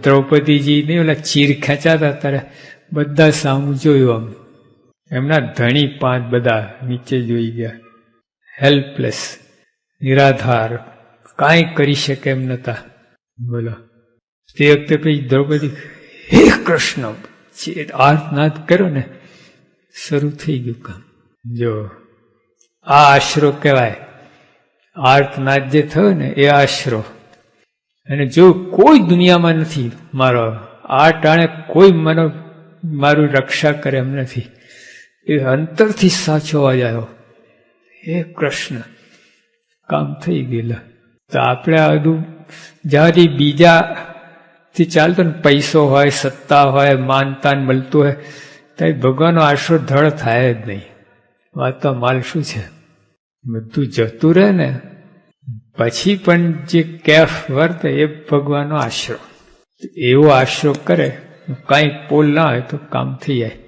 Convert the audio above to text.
દ્રૌપદીજીને ઓલા ચીર ખેંચાતા ત્યારે બધા સામું જોયું. આમ એમના ધણી 5 બધા નીચે જોઈ ગયા. હેલ્પલેસ, નિરાધાર, કાંઈ કરી શકે એમ નતા. બોલો તે વખતે પછી દ્રૌપદી હે કૃષ્ણ આર્તનાદ કર્યો ને, શરૂ થઈ ગયું કામ. જો આ આશરો કહેવાય. આર્તનાદ જે થયો ને એ આશરો. અને જો કોઈ દુનિયામાં નથી મારો આ ટાણે કોઈ મારું રક્ષા કરે એમ નથી. એ અંતરથી સાચો અવાજ આવ્યો, હે કૃષ્ણ. કામ થઈ ગયેલા. તો આપણે આ બધું જ્યાંથી બીજાથી ચાલતો ને, પૈસો હોય, સત્તા હોય, માનતાન મળતું હોય, તો ભગવાનનો આશરો ધડ થાય જ નહીં. વાત તો માલ શું છે, બધું જતું રહે ને પછી પણ જે કેફ વર્તે એ ભગવાનનો આશરો. એવો આશરો કરે, કાંઈ પોલ ના હોય તો કામ થઈ જાય.